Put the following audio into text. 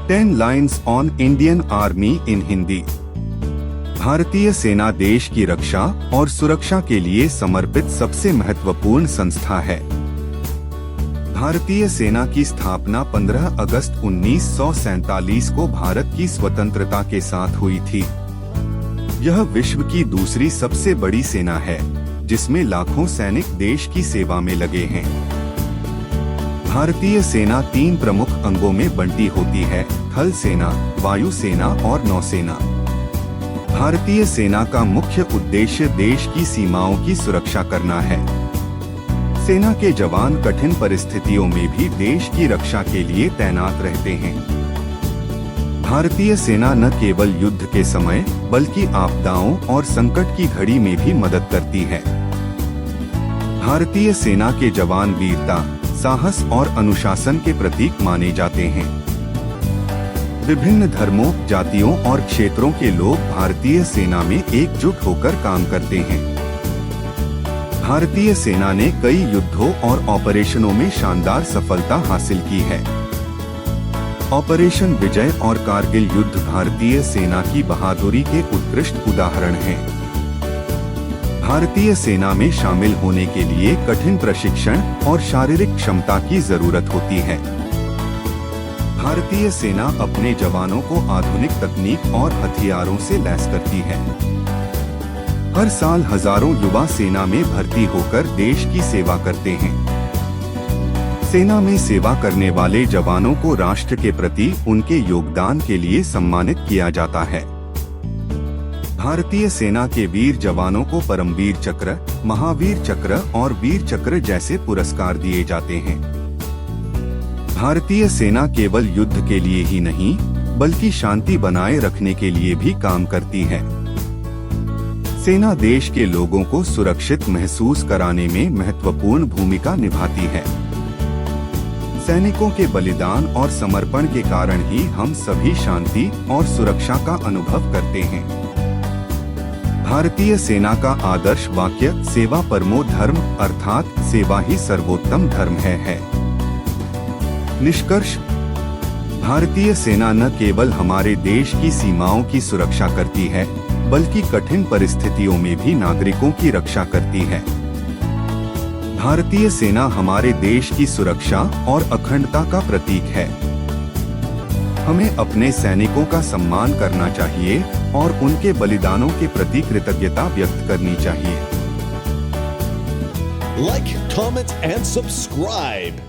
10 lines on Indian army इन हिंदी। भारतीय सेना देश की रक्षा और सुरक्षा के लिए समर्पित सबसे महत्वपूर्ण संस्था है। भारतीय सेना की स्थापना 15 अगस्त 1947 को भारत की स्वतंत्रता के साथ हुई थी। यह विश्व की दूसरी सबसे बड़ी सेना है, जिसमें लाखों सैनिक देश की सेवा में लगे हैं। भारतीय सेना 3 प्रमुख अंगों में बंटी होती है: थल सेना, वायु सेना और नौसेना। भारतीय सेना का मुख्य उद्देश्य देश की सीमाओं की सुरक्षा करना है। सेना के जवान कठिन परिस्थितियों में भी देश की रक्षा के लिए तैनात रहते हैं। भारतीय सेना न केवल युद्ध के समय बल्कि आपदाओं और संकट की घड़ी में भी मदद करती है। भारतीय सेना के जवान वीरता, साहस और अनुशासन के प्रतीक माने जाते हैं। विभिन्न धर्मों, जातियों और क्षेत्रों के लोग भारतीय सेना में एकजुट होकर काम करते हैं। भारतीय सेना ने कई युद्धों और ऑपरेशनों में शानदार सफलता हासिल की है। ऑपरेशन विजय और कारगिल युद्ध भारतीय सेना की बहादुरी के उत्कृष्ट उदाहरण हैं। भारतीय सेना में शामिल होने के लिए कठिन प्रशिक्षण और शारीरिक क्षमता की जरूरत होती है। भारतीय सेना अपने जवानों को आधुनिक तकनीक और हथियारों से लैस करती है। हर साल हजारों युवा सेना में भर्ती होकर देश की सेवा करते हैं। सेना में सेवा करने वाले जवानों को राष्ट्र के प्रति उनके योगदान के लिए सम्मानित किया जाता है। भारतीय सेना के वीर जवानों को परमवीर चक्र, महावीर चक्र और वीर चक्र जैसे पुरस्कार दिए जाते हैं। भारतीय सेना केवल युद्ध के लिए ही नहीं, बल्कि शांति बनाए रखने के लिए भी काम करती है। सेना देश के लोगों को सुरक्षित महसूस कराने में महत्वपूर्ण भूमिका निभाती है। सैनिकों के बलिदान और समर्पण के कारण ही हम सभी शांति और सुरक्षा का अनुभव करते हैं। भारतीय सेना का आदर्श वाक्य सेवा परमो धर्म अर्थात सेवा ही सर्वोत्तम धर्म है। निष्कर्ष, भारतीय सेना न केवल हमारे देश की सीमाओं की सुरक्षा करती है, बल्कि कठिन परिस्थितियों में भी नागरिकों की रक्षा करती है। भारतीय सेना हमारे देश की सुरक्षा और अखंडता का प्रतीक है। हमें अपने सैनिकों का सम्मान करना चाहिए और उनके बलिदानों के प्रति कृतज्ञता व्यक्त करनी चाहिए। Like, comment and subscribe.